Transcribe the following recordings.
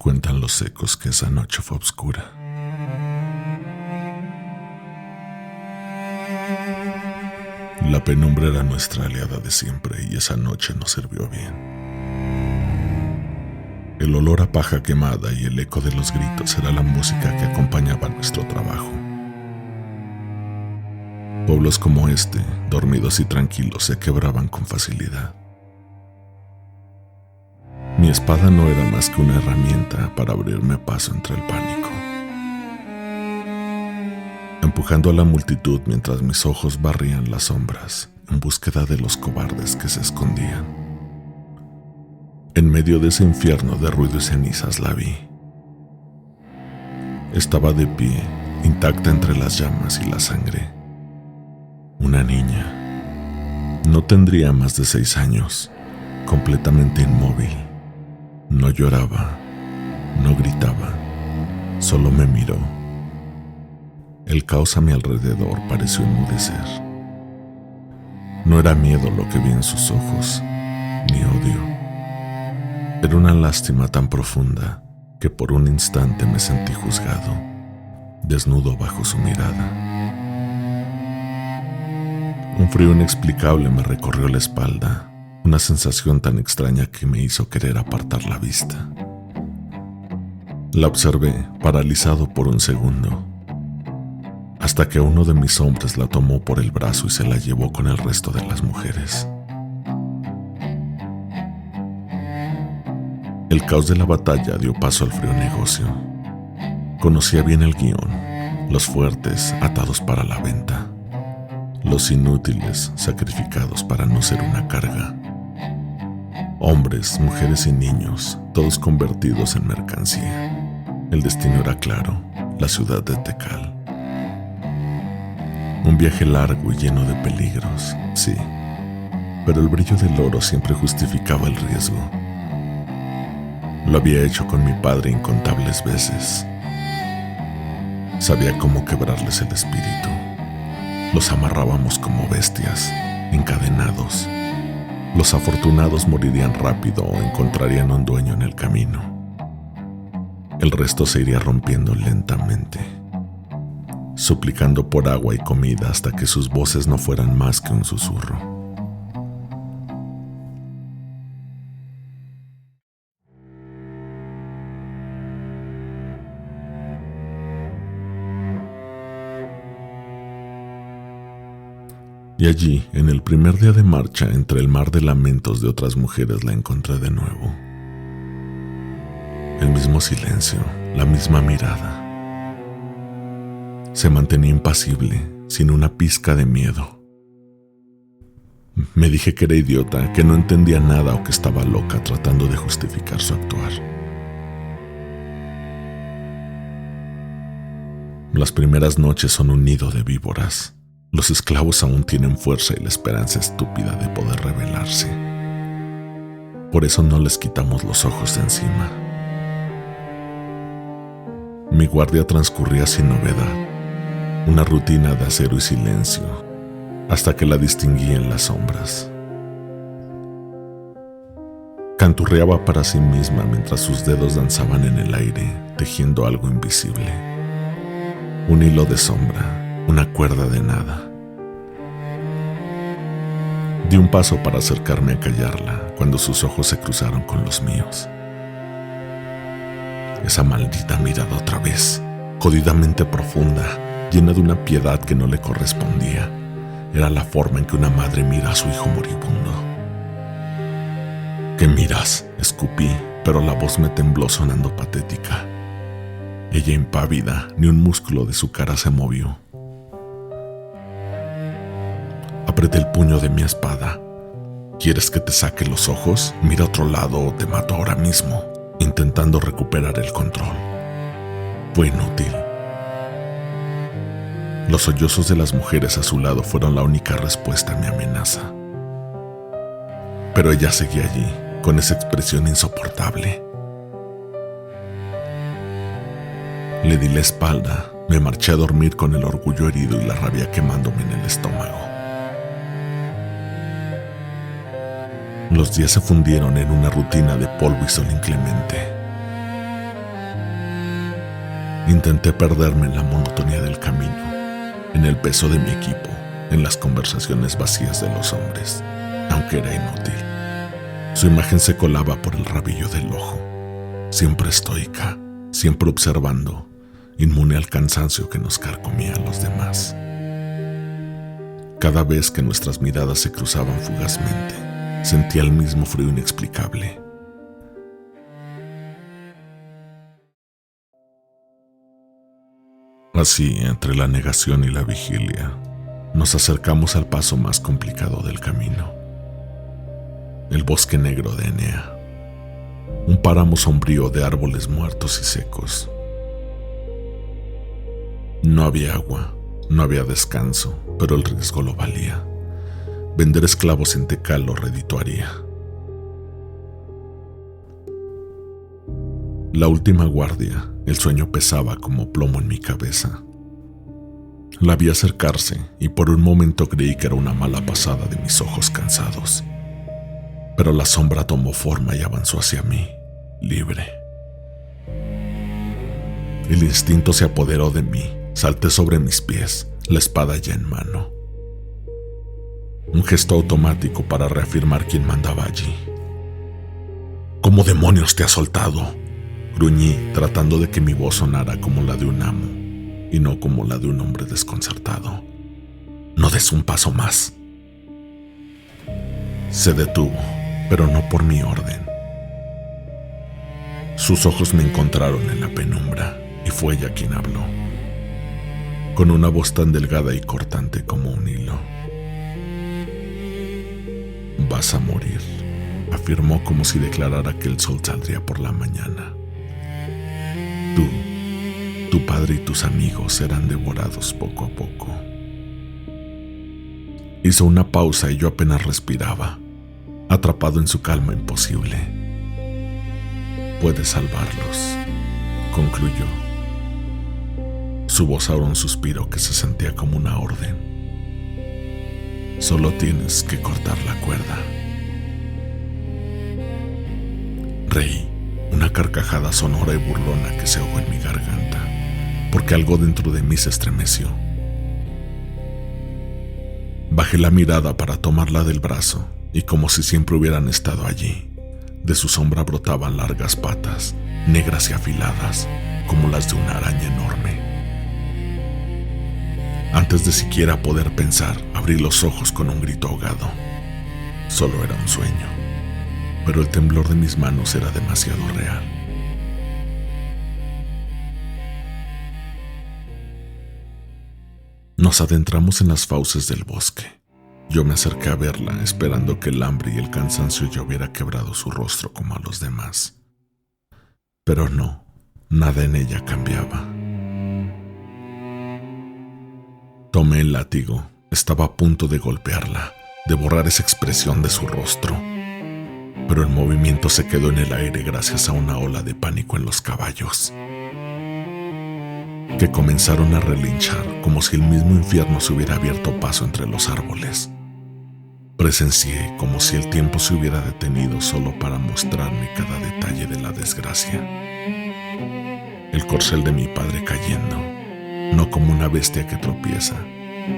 Cuentan los ecos que esa noche fue oscura. La penumbra era nuestra aliada de siempre y esa noche nos sirvió bien. El olor a paja quemada y el eco de los gritos era la música que acompañaba nuestro trabajo. Pueblos como este, dormidos y tranquilos, se quebraban con facilidad. Mi espada no era más que una herramienta para abrirme paso entre el pánico, empujando a la multitud mientras mis ojos barrían las sombras en búsqueda de los cobardes que se escondían. En medio de ese infierno de ruido y cenizas la vi. Estaba de pie, intacta entre las llamas y la sangre. Una niña. No tendría más de 6 años, completamente inmóvil. No lloraba, no gritaba, solo me miró. El caos a mi alrededor pareció enmudecer. No era miedo lo que vi en sus ojos, ni odio. Era una lástima tan profunda que por un instante me sentí juzgado, desnudo bajo su mirada. Un frío inexplicable me recorrió la espalda, una sensación tan extraña que me hizo querer apartar la vista. La observé, paralizado por un segundo, hasta que uno de mis hombres la tomó por el brazo y se la llevó con el resto de las mujeres. El caos de la batalla dio paso al frío negocio. Conocía bien el guión, los fuertes atados para la venta, los inútiles sacrificados para no ser una carga. Hombres, mujeres y niños, todos convertidos en mercancía. El destino era claro, la ciudad de Tekal. Un viaje largo y lleno de peligros, sí, pero el brillo del oro siempre justificaba el riesgo. Lo había hecho con mi padre incontables veces. Sabía cómo quebrarles el espíritu. Los amarrábamos como bestias, encadenados. Los afortunados morirían rápido o encontrarían un dueño en el camino. El resto se iría rompiendo lentamente, suplicando por agua y comida hasta que sus voces no fueran más que un susurro. Y allí, en el primer día de marcha, entre el mar de lamentos de otras mujeres, la encontré de nuevo. El mismo silencio, la misma mirada. Se mantenía impasible, sin una pizca de miedo. Me dije que era idiota, que no entendía nada o que estaba loca tratando de justificar su actuar. Las primeras noches son un nido de víboras. Los esclavos aún tienen fuerza y la esperanza estúpida de poder rebelarse. Por eso no les quitamos los ojos de encima. Mi guardia transcurría sin novedad, una rutina de acero y silencio, hasta que la distinguí en las sombras. Canturreaba para sí misma mientras sus dedos danzaban en el aire, tejiendo algo invisible. Un hilo de sombra, una cuerda de nada. Di un paso para acercarme a callarla cuando sus ojos se cruzaron con los míos. Esa maldita mirada otra vez, jodidamente profunda, llena de una piedad que no le correspondía. Era la forma en que una madre mira a su hijo moribundo. ¿Qué miras?, escupí, pero la voz me tembló sonando patética. Ella impávida, ni un músculo de su cara se movió. Apreté el puño de mi espada. ¿Quieres que te saque los ojos? Mira a otro lado o te mato ahora mismo, intentando recuperar el control. Fue inútil. Los sollozos de las mujeres a su lado fueron la única respuesta a mi amenaza. Pero ella seguía allí, con esa expresión insoportable. Le di la espalda, me marché a dormir con el orgullo herido y la rabia quemándome en el estómago. Los días se fundieron en una rutina de polvo y sol inclemente. Intenté perderme en la monotonía del camino, en el peso de mi equipo, en las conversaciones vacías de los hombres, aunque era inútil. Su imagen se colaba por el rabillo del ojo, siempre estoica, siempre observando, inmune al cansancio que nos carcomía a los demás. Cada vez que nuestras miradas se cruzaban fugazmente, sentía el mismo frío inexplicable. Así, entre la negación y la vigilia, nos acercamos al paso más complicado del camino. El bosque negro de Enea, un páramo sombrío de árboles muertos y secos. No había agua, no había descanso, pero el riesgo lo valía. Vender esclavos en Tekal lo redituaría. La última guardia, el sueño pesaba como plomo en mi cabeza. La vi acercarse y por un momento creí que era una mala pasada de mis ojos cansados. Pero la sombra tomó forma y avanzó hacia mí, libre. El instinto se apoderó de mí, salté sobre mis pies, la espada ya en mano. Un gesto automático para reafirmar quién mandaba allí. ¿Cómo demonios te has soltado?, gruñí, tratando de que mi voz sonara como la de un amo y no como la de un hombre desconcertado. No des un paso más. Se detuvo, pero no por mi orden. Sus ojos me encontraron en la penumbra y fue ella quien habló, con una voz tan delgada y cortante como un hilo. Vas a morir, afirmó como si declarara que el sol saldría por la mañana. Tú, tu padre y tus amigos serán devorados poco a poco. Hizo una pausa y yo apenas respiraba, atrapado en su calma imposible. Puedes salvarlos, concluyó. Su voz ahora un suspiro que se sentía como una orden. Solo tienes que cortar la cuerda. Reí, una carcajada sonora y burlona que se ahogó en mi garganta, porque algo dentro de mí se estremeció. Bajé la mirada para tomarla del brazo y como si siempre hubieran estado allí, de su sombra brotaban largas patas, negras y afiladas, como las de una araña enorme. Antes de siquiera poder pensar, abrí los ojos con un grito ahogado. Solo era un sueño, pero el temblor de mis manos era demasiado real. Nos adentramos en las fauces del bosque. Yo me acerqué a verla, esperando que el hambre y el cansancio ya hubiera quebrado su rostro como a los demás. Pero no, nada en ella cambiaba. Tomé el látigo, estaba a punto de golpearla, de borrar esa expresión de su rostro. Pero el movimiento se quedó en el aire gracias a una ola de pánico en los caballos, que comenzaron a relinchar como si el mismo infierno se hubiera abierto paso entre los árboles. Presencié como si el tiempo se hubiera detenido solo para mostrarme cada detalle de la desgracia. El corcel de mi padre cayendo, no como una bestia que tropieza,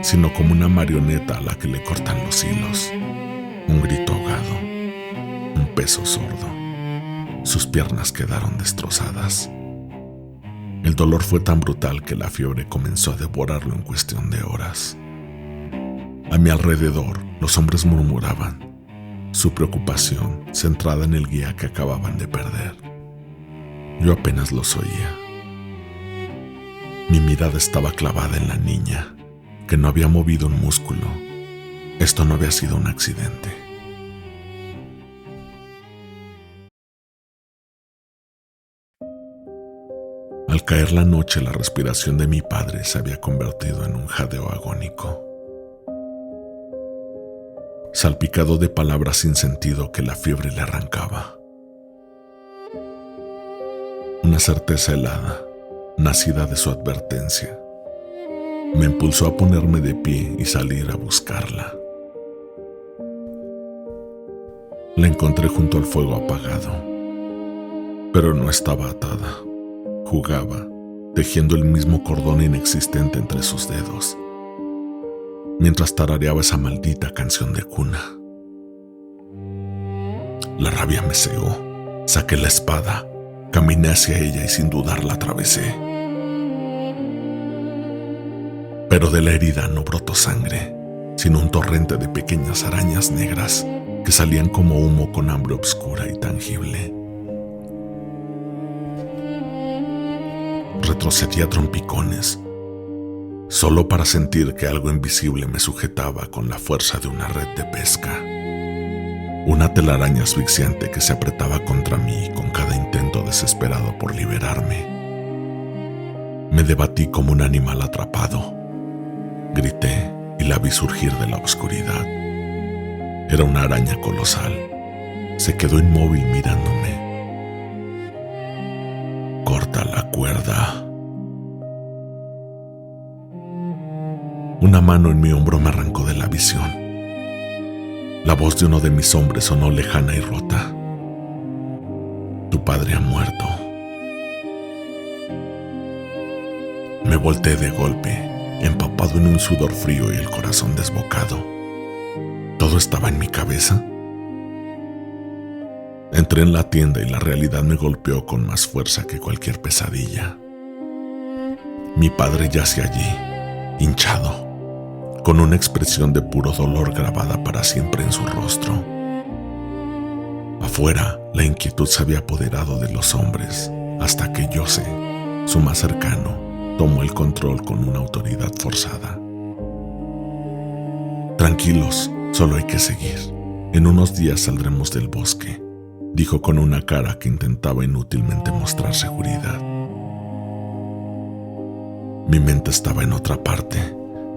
sino como una marioneta a la que le cortan los hilos. Un grito ahogado, un peso sordo. Sus piernas quedaron destrozadas. El dolor fue tan brutal que la fiebre comenzó a devorarlo en cuestión de horas. A mi alrededor, los hombres murmuraban, su preocupación centrada en el guía que acababan de perder. Yo apenas los oía. Mi mirada estaba clavada en la niña, que no había movido un músculo. Esto no había sido un accidente. Al caer la noche, la respiración de mi padre se había convertido en un jadeo agónico, salpicado de palabras sin sentido que la fiebre le arrancaba. Una certeza helada, nacida de su advertencia, me impulsó a ponerme de pie y salir a buscarla. La encontré junto al fuego apagado, pero no estaba atada. Jugaba, tejiendo el mismo cordón inexistente entre sus dedos, mientras tarareaba esa maldita canción de cuna. La rabia me cegó. Saqué la espada, caminé hacia ella y sin dudar la atravesé. Pero de la herida no brotó sangre, sino un torrente de pequeñas arañas negras que salían como humo con hambre obscura y tangible. Retrocedí a trompicones, solo para sentir que algo invisible me sujetaba con la fuerza de una red de pesca. Una telaraña asfixiante que se apretaba contra mí con cada intento desesperado por liberarme. Me debatí como un animal atrapado. Grité y la vi surgir de la oscuridad. Era una araña colosal. Se quedó inmóvil mirándome. «Corta la cuerda». Una mano en mi hombro me arrancó de la visión. La voz de uno de mis hombres sonó lejana y rota. «Tu padre ha muerto». Me volteé de golpe, empapado en un sudor frío y el corazón desbocado. ¿Todo estaba en mi cabeza? Entré en la tienda y la realidad me golpeó con más fuerza que cualquier pesadilla. Mi padre yace allí, hinchado, con una expresión de puro dolor grabada para siempre en su rostro. Afuera, la inquietud se había apoderado de los hombres, hasta que Jose, su más cercano, tomó el control con una autoridad forzada. «Tranquilos, solo hay que seguir. En unos días saldremos del bosque», dijo con una cara que intentaba inútilmente mostrar seguridad. Mi mente estaba en otra parte.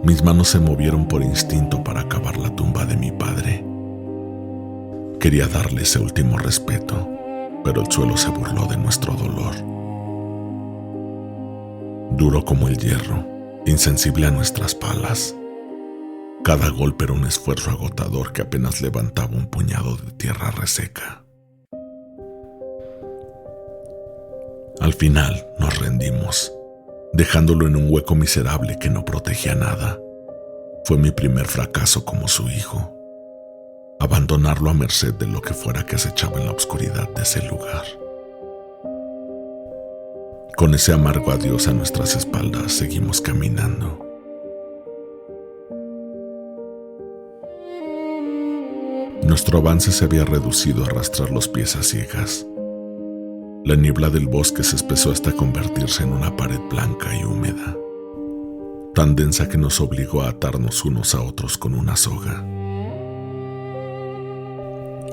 Mis manos se movieron por instinto para cavar la tumba de mi padre. Quería darle ese último respeto, pero el suelo se burló de nuestro dolor. Duro como el hierro, insensible a nuestras palas. Cada golpe era un esfuerzo agotador que apenas levantaba un puñado de tierra reseca. Al final nos rendimos, dejándolo en un hueco miserable que no protegía nada. Fue mi primer fracaso como su hijo. Abandonarlo a merced de lo que fuera que acechaba en la oscuridad de ese lugar. Con ese amargo adiós a nuestras espaldas seguimos caminando. Nuestro avance se había reducido a arrastrar los pies a ciegas. La niebla del bosque se espesó hasta convertirse en una pared blanca y húmeda, tan densa que nos obligó a atarnos unos a otros con una soga.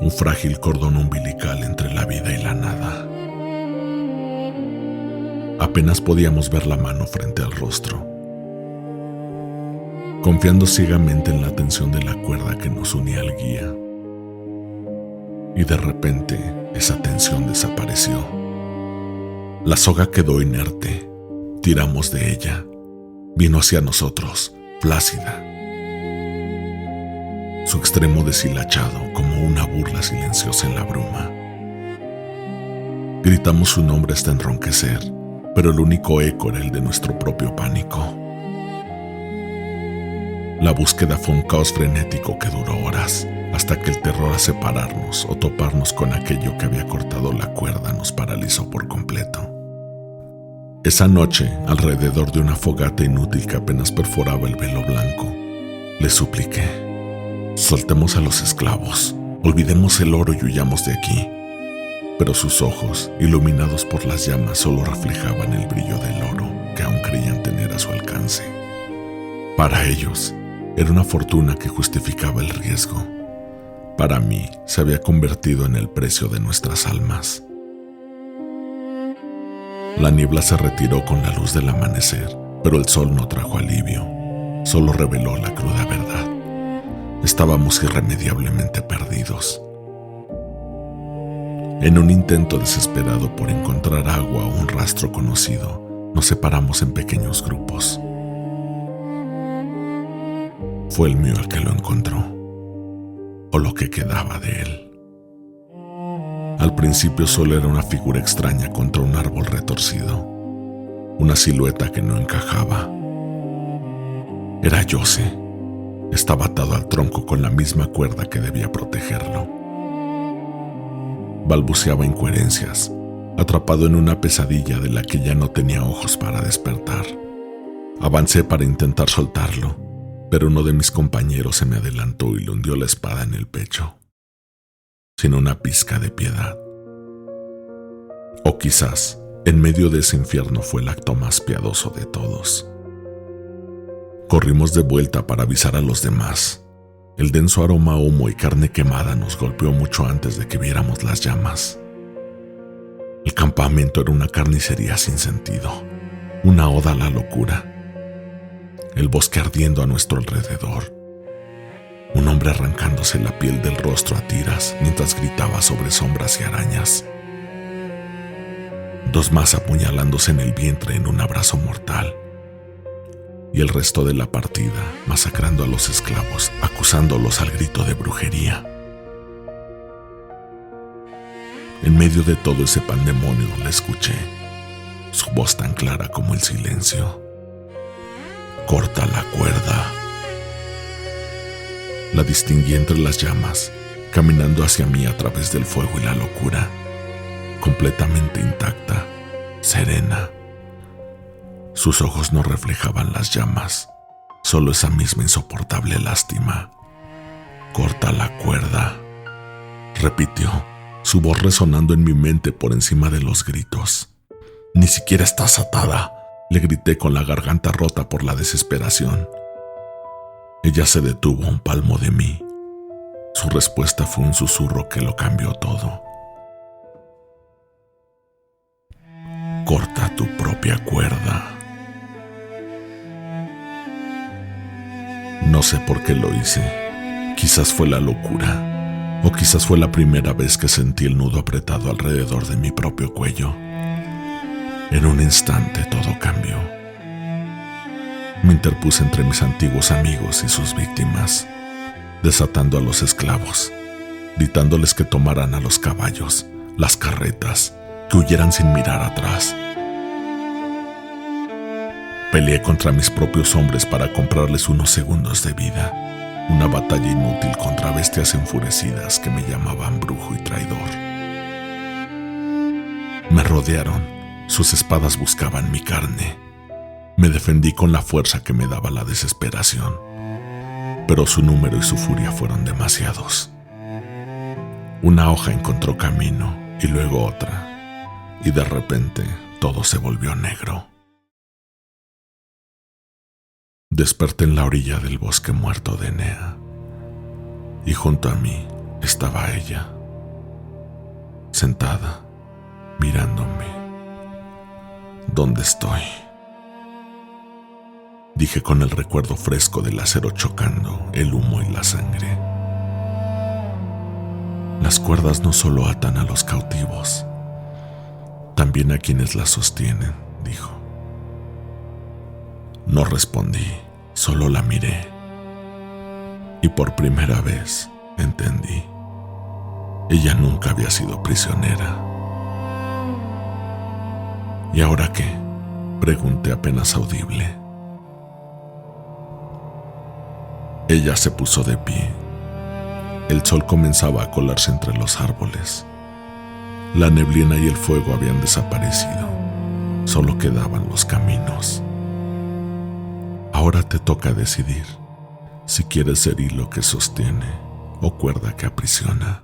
Un frágil cordón umbilical entre la vida y la nada. Apenas podíamos ver la mano frente al rostro, confiando ciegamente en la tensión de la cuerda que nos unía al guía. Y de repente, esa tensión desapareció. La soga quedó inerte. Tiramos de ella. Vino hacia nosotros, flácida. Su extremo deshilachado como una burla silenciosa en la bruma. Gritamos su nombre hasta enronquecer, pero el único eco era el de nuestro propio pánico. La búsqueda fue un caos frenético que duró horas, hasta que el terror a separarnos o toparnos con aquello que había cortado la cuerda nos paralizó por completo. Esa noche, alrededor de una fogata inútil que apenas perforaba el velo blanco, le supliqué: «Soltemos a los esclavos, olvidemos el oro y huyamos de aquí». Pero sus ojos, iluminados por las llamas, solo reflejaban el brillo del oro que aún creían tener a su alcance. Para ellos, era una fortuna que justificaba el riesgo. Para mí, se había convertido en el precio de nuestras almas. La niebla se retiró con la luz del amanecer, pero el sol no trajo alivio, solo reveló la cruda verdad. Estábamos irremediablemente perdidos. En un intento desesperado por encontrar agua o un rastro conocido, nos separamos en pequeños grupos. Fue el mío el que lo encontró, o lo que quedaba de él. Al principio solo era una figura extraña contra un árbol retorcido, una silueta que no encajaba. Era Jose. Estaba atado al tronco con la misma cuerda que debía protegerlo. Balbuceaba incoherencias, atrapado en una pesadilla de la que ya no tenía ojos para despertar. Avancé para intentar soltarlo, pero uno de mis compañeros se me adelantó y le hundió la espada en el pecho, sin una pizca de piedad. O quizás, en medio de ese infierno fue el acto más piadoso de todos. Corrimos de vuelta para avisar a los demás. El denso aroma a humo y carne quemada nos golpeó mucho antes de que viéramos las llamas. El campamento era una carnicería sin sentido, una oda a la locura. El bosque ardiendo a nuestro alrededor. Un hombre arrancándose la piel del rostro a tiras mientras gritaba sobre sombras y arañas. Dos más apuñalándose en el vientre en un abrazo mortal. Y el resto de la partida masacrando a los esclavos, acusándolos al grito de brujería. En medio de todo ese pandemonio la escuché, su voz tan clara como el silencio. Corta la cuerda. La distinguí entre las llamas, caminando hacia mí a través del fuego y la locura, completamente intacta, serena. Sus ojos no reflejaban las llamas, solo esa misma insoportable lástima. Corta la cuerda, repitió, su voz resonando en mi mente por encima de los gritos. Ni siquiera estás atada, le grité con la garganta rota por la desesperación. Ella se detuvo a un palmo de mí. Su respuesta fue un susurro que lo cambió todo. Corta tu propia cuerda. No sé por qué lo hice. Quizás fue la locura, o quizás fue la primera vez que sentí el nudo apretado alrededor de mi propio cuello. En un instante todo cambió. Me interpuse entre mis antiguos amigos y sus víctimas, desatando a los esclavos, gritándoles que tomaran a los caballos, las carretas, que huyeran sin mirar atrás. Peleé contra mis propios hombres para comprarles unos segundos de vida, una batalla inútil contra bestias enfurecidas que me llamaban brujo y traidor. Me rodearon. Sus espadas buscaban mi carne. Me defendí con la fuerza que me daba la desesperación, pero su número y su furia fueron demasiados. Una hoja encontró camino y luego otra, y de repente todo se volvió negro. Desperté en la orilla del bosque muerto de Enea, y junto a mí estaba ella, sentada, mirándome. ¿Dónde estoy?, dije con el recuerdo fresco del acero chocando, el humo y la sangre. Las cuerdas no solo atan a los cautivos, también a quienes las sostienen, dijo. No respondí, solo la miré. Y por primera vez entendí. Ella nunca había sido prisionera. ¿Y ahora qué?, pregunté apenas audible. Ella se puso de pie. El sol comenzaba a colarse entre los árboles. La neblina y el fuego habían desaparecido. Solo quedaban los caminos. Ahora te toca decidir si quieres ser hilo que sostiene o cuerda que aprisiona.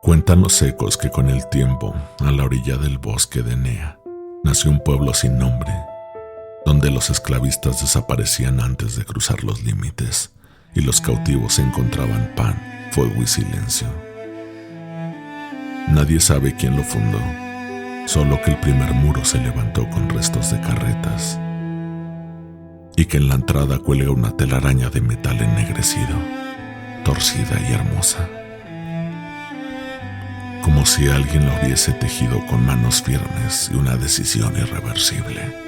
Cuentan los ecos que con el tiempo, a la orilla del bosque de Enea, nació un pueblo sin nombre, donde los esclavistas desaparecían antes de cruzar los límites y los cautivos encontraban pan, fuego y silencio. Nadie sabe quién lo fundó, solo que el primer muro se levantó con restos de carretas y que en la entrada cuelga una telaraña de metal ennegrecido, torcida y hermosa, como si alguien lo hubiese tejido con manos firmes y una decisión irreversible.